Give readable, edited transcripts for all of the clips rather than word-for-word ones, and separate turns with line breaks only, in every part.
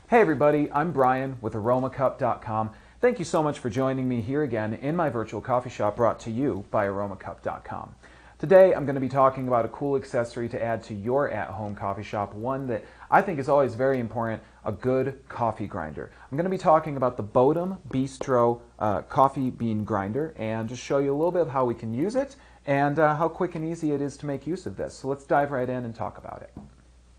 Hey everybody, I'm Brian with aromacup.com. Thank you so much for joining me here again in my virtual coffee shop brought to you by aromacup.com. Today I'm going to be talking about a cool accessory to add to your at-home coffee shop, one that I think is always very important, a good coffee grinder. I'm going to be talking about the Bodum Bistro coffee bean grinder and just show you a little bit of how we can use it and how quick and easy it is to make use of this. So let's dive right in and talk about it.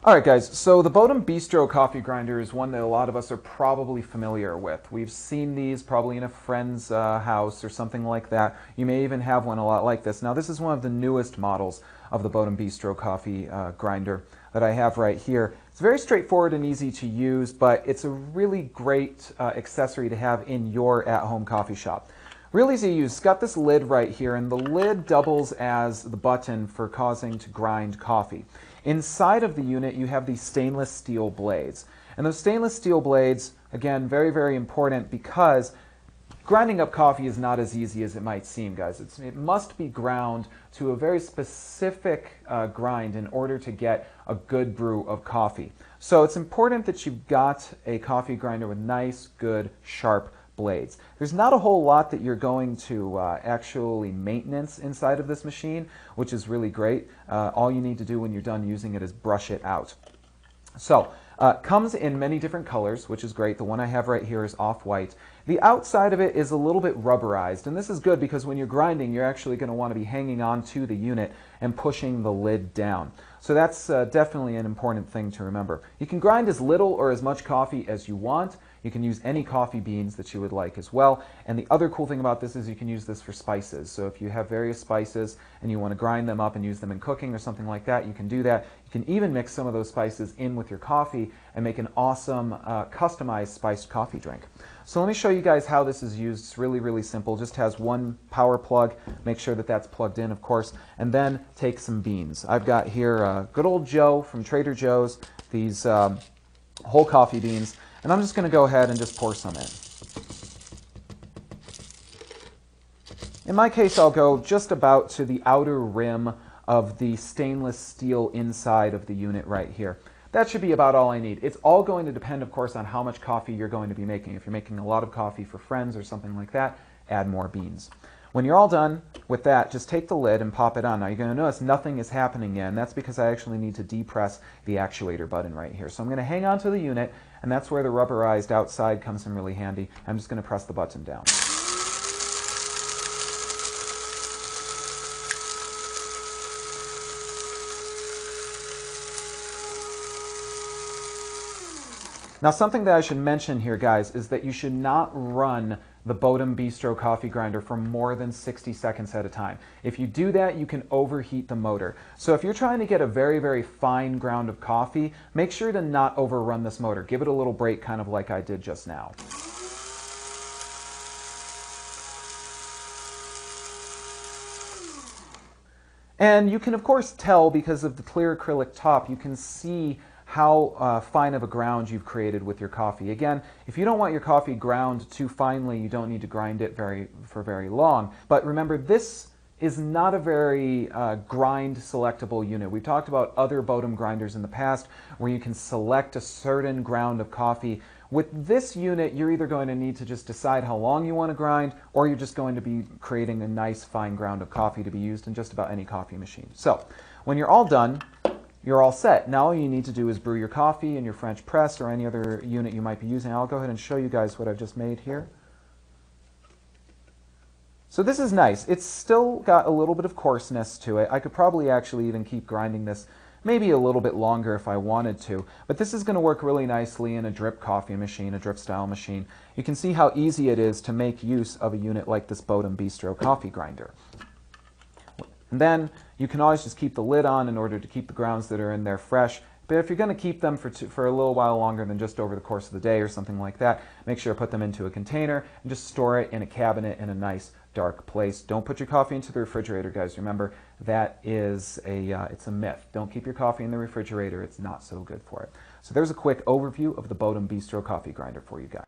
Alright guys, so the Bodum Bistro coffee grinder is one that a lot of us are probably familiar with. We've seen these probably in a friend's house or something like that. You may even have one a lot like this. Now this is one of the newest models of the Bodum Bistro coffee grinder that I have right here. It's very straightforward and easy to use, but it's a really great accessory to have in your at-home coffee shop. Real easy to use. It's got this lid right here, and the lid doubles as the button for causing to grind coffee. Inside of the unit, you have these stainless steel blades. And those stainless steel blades, again, very, very important because grinding up coffee is not as easy as it might seem, guys. It must be ground to a very specific grind in order to get a good brew of coffee. So it's important that you've got a coffee grinder with nice, good, sharp blades. There's not a whole lot that you're going to actually maintenance inside of this machine, which is really great. All you need to do when you're done using it is brush it out. So, comes in many different colors, which is great. The one I have right here is off-white. The outside of it is a little bit rubberized, and this is good because when you're grinding, you're actually going to want to be hanging on to the unit and pushing the lid down. So that's definitely an important thing to remember. You can grind as little or as much coffee as you want. You can use any coffee beans that you would like as well. And the other cool thing about this is you can use this for spices. So if you have various spices and you want to grind them up and use them in cooking or something like that, you can do that. You can even mix some of those spices in with your coffee and make an awesome customized spiced coffee drink. So let me show you guys how this is used. It's really, really simple. Just has one power plug. Make sure that that's plugged in, of course. And then take some beans. I've got here good old Joe from Trader Joe's. These whole coffee beans, and I'm just going to go ahead and just pour some in. In my case, I'll go just about to the outer rim of the stainless steel inside of the unit right here. That should be about all I need. It's all going to depend, of course, on how much coffee you're going to be making. If you're making a lot of coffee for friends or something like that, add more beans. When you're all done with that, just take the lid and pop it on. Now you're going to notice nothing is happening yet, and that's because I actually need to depress the actuator button right here. So I'm going to hang on to the unit, and that's where the rubberized outside comes in really handy. I'm just going to press the button down. Now something that I should mention here, guys, is that you should not run the Bodum Bistro coffee grinder for more than 60 seconds at a time. If you do that, you can overheat the motor. So if you're trying to get a very, very fine ground of coffee, make sure to not overrun this motor. Give it a little break, kind of like I did just now. And you can, of course, tell because of the clear acrylic top, you can see how fine of a ground you've created with your coffee. Again, if you don't want your coffee ground too finely, you don't need to grind it for very long. But remember, this is not a very grind selectable unit. We've talked about other Bodum grinders in the past where you can select a certain ground of coffee. With this unit, you're either going to need to just decide how long you want to grind, or you're just going to be creating a nice fine ground of coffee to be used in just about any coffee machine. So when you're all done, you're all set. Now all you need to do is brew your coffee in your French press or any other unit you might be using. I'll go ahead and show you guys what I've just made here. So this is nice. It's still got a little bit of coarseness to it. I could probably actually even keep grinding this maybe a little bit longer if I wanted to. But this is going to work really nicely in a drip coffee machine, a drip style machine. You can see how easy it is to make use of a unit like this Bodum Bistro coffee grinder. And then you can always just keep the lid on in order to keep the grounds that are in there fresh. But if you're going to keep them for a little while longer than just over the course of the day or something like that, make sure to put them into a container and just store it in a cabinet in a nice dark place. Don't put your coffee into the refrigerator, guys. Remember, that is it's a myth. Don't keep your coffee in the refrigerator. It's not so good for it. So there's a quick overview of the Bodum Bistro coffee grinder for you guys.